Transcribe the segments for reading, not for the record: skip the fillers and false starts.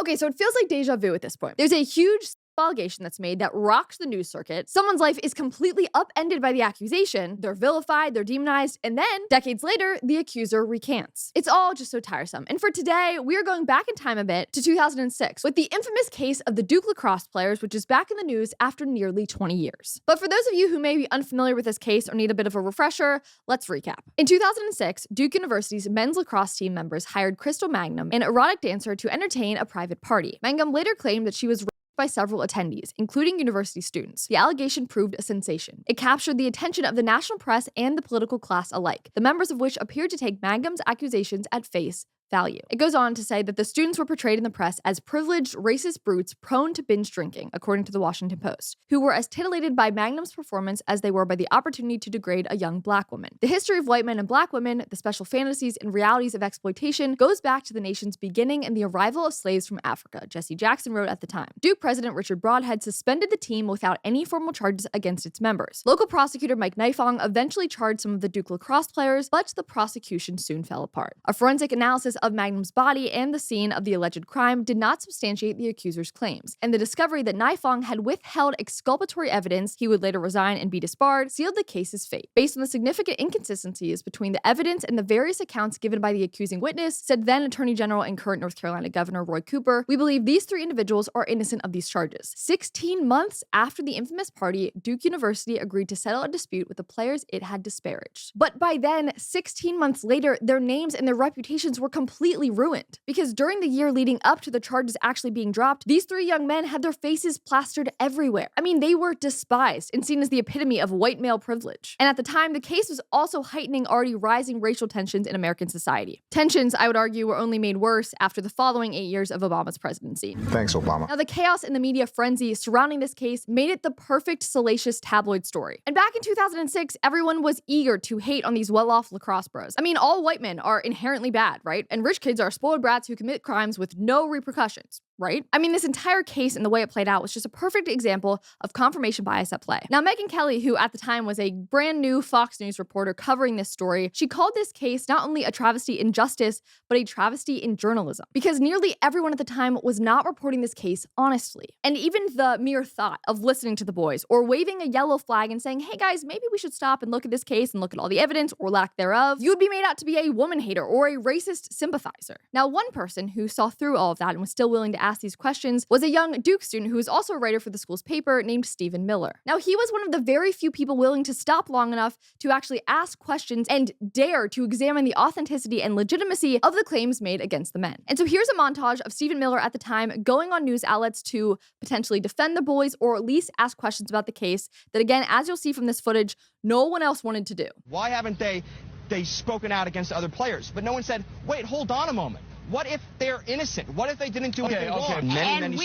Okay, so it feels like deja vu at this point. There's a huge allegation that's made that rocks the news circuit. Someone's life is completely upended by the accusation. They're vilified, they're demonized, and then, decades later, the accuser recants. It's all just so tiresome. And for today, we are going back in time a bit to 2006 with the infamous case of the Duke Lacrosse players, which is back in the news after nearly 20 years. But for those of you who may be unfamiliar with this case or need a bit of a refresher, let's recap. In 2006, Duke University's men's lacrosse team members hired Crystal Magnum, an erotic dancer, to entertain a private party. Magnum later claimed that she was by several attendees, including university students. The allegation proved a sensation. It captured the attention of the national press and the political class alike, the members of which appeared to take Magnum's accusations at face value. It goes on to say that the students were portrayed in the press as privileged, racist brutes prone to binge drinking, according to the Washington Post, who were as titillated by Magnum's performance as they were by the opportunity to degrade a young black woman. The history of white men and black women, the special fantasies and realities of exploitation, goes back to the nation's beginning and the arrival of slaves from Africa, Jesse Jackson wrote at the time. Duke President Richard Broadhead suspended the team without any formal charges against its members. Local prosecutor Mike Nifong eventually charged some of the Duke Lacrosse players, but the prosecution soon fell apart. A forensic analysis of Magnum's body and the scene of the alleged crime did not substantiate the accuser's claims, and the discovery that Nifong had withheld exculpatory evidence he would later resign and be disbarred sealed the case's fate. Based on the significant inconsistencies between the evidence and the various accounts given by the accusing witness, said then Attorney General and current North Carolina Governor Roy Cooper, we believe these three individuals are innocent of these charges. 16 months after the infamous party, Duke University agreed to settle a dispute with the players it had disparaged. But by then, 16 months later, their names and their reputations were completely ruined. Because during the year leading up to the charges actually being dropped, these three young men had their faces plastered everywhere. I mean, they were despised and seen as the epitome of white male privilege. And at the time, the case was also heightening already rising racial tensions in American society. Tensions, I would argue, were only made worse after the following 8 years of Obama's presidency. Thanks, Obama. Now, the chaos and the media frenzy surrounding this case made it the perfect salacious tabloid story. And back in 2006, everyone was eager to hate on these well-off lacrosse bros. I mean, all white men are inherently bad, right? And rich kids are spoiled brats who commit crimes with no repercussions, right? I mean, this entire case and the way it played out was just a perfect example of confirmation bias at play. Now, Megyn Kelly, who at the time was a brand new Fox News reporter covering this story, she called this case not only a travesty in justice, but a travesty in journalism, because nearly everyone at the time was not reporting this case honestly. And even the mere thought of listening to the boys or waving a yellow flag and saying, hey guys, maybe we should stop and look at this case and look at all the evidence or lack thereof, you would be made out to be a woman hater or a racist sympathizer. Now, one person who saw through all of that and was still willing to ask these questions was a young Duke student who was also a writer for the school's paper named Stephen Miller. Now, he was one of the very few people willing to stop long enough to actually ask questions and dare to examine the authenticity and legitimacy of the claims made against the men. And so here's a montage of Stephen Miller at the time going on news outlets to potentially defend the boys or at least ask questions about the case that, again, as you'll see from this footage, no one else wanted to do. Why haven't they spoken out against other players? But no one said, wait, hold on a moment. What if they're innocent? What if they didn't do anything wrong? And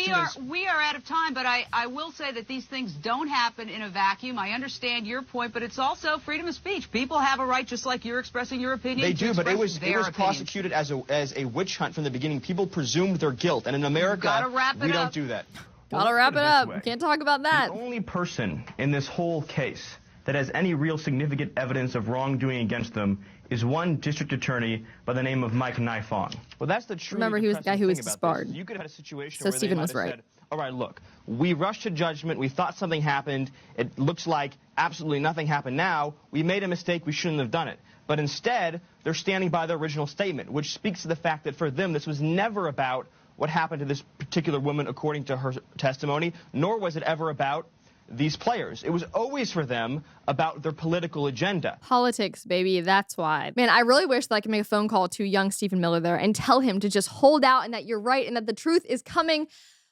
we are out of time, but I will say that these things don't happen in a vacuum. I understand your point, but it's also freedom of speech. People have a right, just like you're expressing your opinion. They do, but it was opinions. prosecuted as a witch hunt from the beginning. People presumed their guilt, and in America, we don't do that. Gotta wrap it up. Can't talk about that. The only person in this whole case that has any real significant evidence of wrongdoing against them is one district attorney by the name of Mike Nifong. Well, that's the truth. Remember, he was the guy who was disbarred. You could have had a situation So where Stephen they was might have right. said, all right, look, we rushed to judgment. We thought something happened. It looks like absolutely nothing happened now. We made a mistake. We shouldn't have done it. But instead, they're standing by their original statement, which speaks to the fact that for them, this was never about what happened to this particular woman according to her testimony, nor was it ever about these players. It was always for them about their political agenda. Politics, baby, that's why. Man, I really wish that I could make a phone call to young Stephen Miller there and tell him to just hold out and that you're right and that the truth is coming.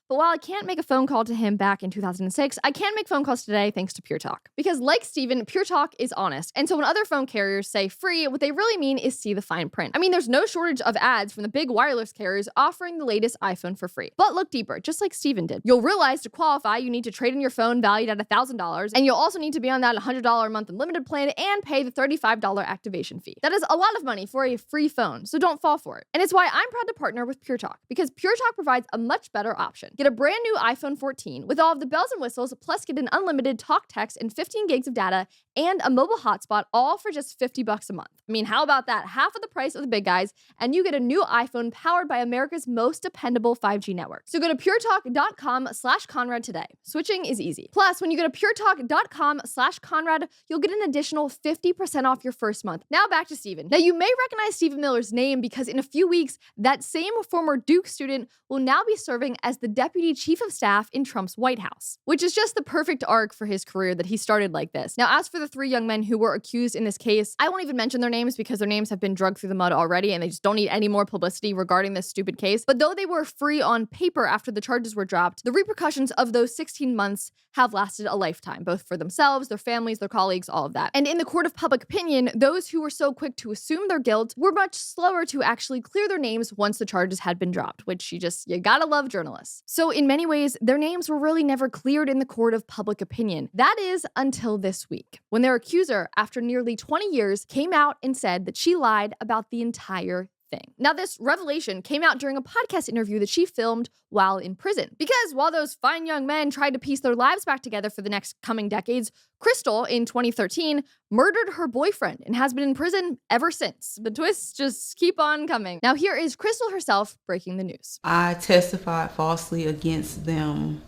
But while I can't make a phone call to him back in 2006, I can make phone calls today thanks to PureTalk. Because like Steven, PureTalk is honest. And so when other phone carriers say free, what they really mean is see the fine print. I mean, there's no shortage of ads from the big wireless carriers offering the latest iPhone for free. But look deeper, just like Steven did. You'll realize to qualify, you need to trade in your phone valued at $1,000, and you'll also need to be on that $100 a month unlimited plan and pay the $35 activation fee. That is a lot of money for a free phone, so don't fall for it. And it's why I'm proud to partner with PureTalk, because PureTalk provides a much better option. Get a brand new iPhone 14 with all of the bells and whistles, plus get an unlimited talk, text, and 15 gigs of data and a mobile hotspot, all for just $50 a month. I mean, how about that? Half of the price of the big guys, and you get a new iPhone powered by America's most dependable 5G network. So go to puretalk.com/Conrad today. Switching is easy. Plus, when you go to puretalk.com/Conrad, you'll get an additional 50% off your first month. Now back to Stephen. Now, you may recognize Stephen Miller's name because in a few weeks, that same former Duke student will now be serving as the deputy chief of staff in Trump's White House, which is just the perfect arc for his career that he started like this. Now, as for the 3 young men who were accused in this case, I won't even mention their names because their names have been dragged through the mud already and they just don't need any more publicity regarding this stupid case. But though they were free on paper after the charges were dropped, the repercussions of those 16 months have lasted a lifetime, both for themselves, their families, their colleagues, all of that. And in the court of public opinion, those who were so quick to assume their guilt were much slower to actually clear their names once the charges had been dropped, which you gotta love journalists. So in many ways, their names were really never cleared in the court of public opinion. That is until this week, when their accuser, after nearly 20 years, came out and said that she lied about the entire thing. Now, this revelation came out during a podcast interview that she filmed while in prison. Because while those fine young men tried to piece their lives back together for the next coming decades, Crystal, in 2013, murdered her boyfriend and has been in prison ever since. The twists just keep on coming. Now, here is Crystal herself breaking the news. I testified falsely against them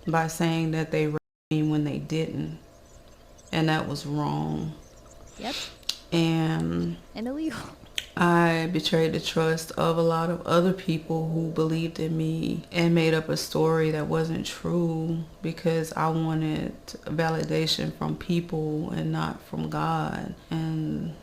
by saying that they raped me when they didn't. And that was wrong. Yep. And illegal. I betrayed the trust of a lot of other people who believed in me and made up a story that wasn't true because I wanted validation from people and not from God. And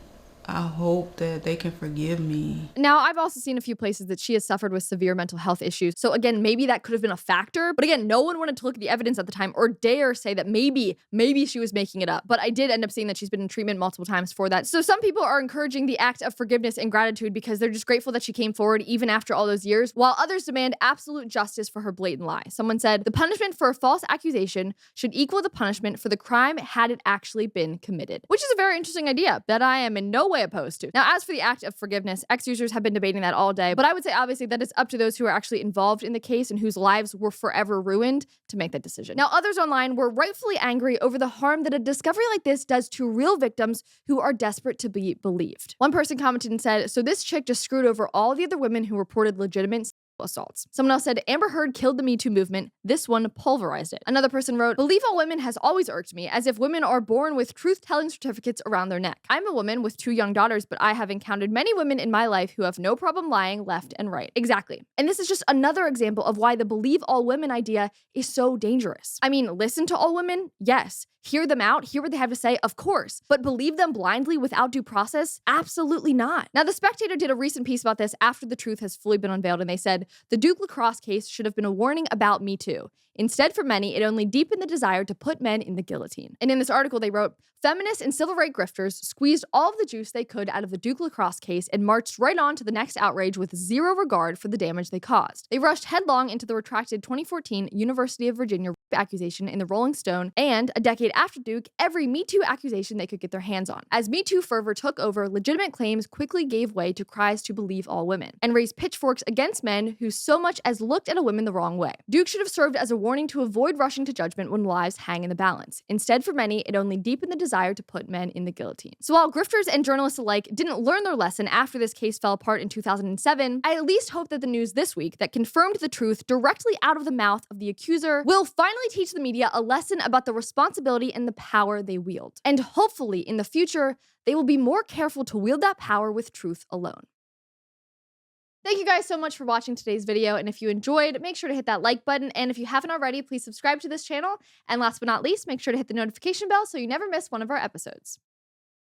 I hope that they can forgive me. Now, I've also seen a few places that she has suffered with severe mental health issues. So again, maybe that could have been a factor. But again, no one wanted to look at the evidence at the time or dare say that maybe she was making it up. But I did end up seeing that she's been in treatment multiple times for that. So some people are encouraging the act of forgiveness and gratitude because they're just grateful that she came forward even after all those years, while others demand absolute justice for her blatant lie. Someone said, the punishment for a false accusation should equal the punishment for the crime had it actually been committed. Which is a very interesting idea that I am in no way opposed to. Now, as for the act of forgiveness, ex-users have been debating that all day, but I would say obviously that it's up to those who are actually involved in the case and whose lives were forever ruined to make that decision. Now, others online were rightfully angry over the harm that a discovery like this does to real victims who are desperate to be believed. One person commented and said, so this chick just screwed over all the other women who reported legitimate assaults. Someone else said, Amber Heard killed the Me Too movement. This one pulverized it. Another person wrote, believe all women has always irked me, as if women are born with truth-telling certificates around their neck. I'm a woman with 2 young daughters, but I have encountered many women in my life who have no problem lying left and right. Exactly. And this is just another example of why the believe all women idea is so dangerous. I mean, listen to all women? Yes. Hear them out, hear what they have to say, of course. But believe them blindly without due process? Absolutely not. Now, The Spectator did a recent piece about this after the truth has fully been unveiled, and they said, the Duke Lacrosse case should have been a warning about Me Too. Instead, for many, it only deepened the desire to put men in the guillotine. And in this article, they wrote, feminists and civil rights grifters squeezed all of the juice they could out of the Duke Lacrosse case and marched right on to the next outrage with zero regard for the damage they caused. They rushed headlong into the retracted 2014 University of Virginia rape accusation in the Rolling Stone, and a decade after Duke, every Me Too accusation they could get their hands on. As Me Too fervor took over, legitimate claims quickly gave way to cries to believe all women, and raised pitchforks against men who so much as looked at a woman the wrong way. Duke should have served as a warning to avoid rushing to judgment when lives hang in the balance. Instead, for many, it only deepened the desire to put men in the guillotine. So while grifters and journalists alike didn't learn their lesson after this case fell apart in 2007, I at least hope that the news this week that confirmed the truth directly out of the mouth of the accuser will finally teach the media a lesson about the responsibility and the power they wield. And hopefully, in the future, they will be more careful to wield that power with truth alone. Thank you guys so much for watching today's video, and if you enjoyed, make sure to hit that like button, and if you haven't already, please subscribe to this channel, and last but not least, make sure to hit the notification bell so you never miss one of our episodes.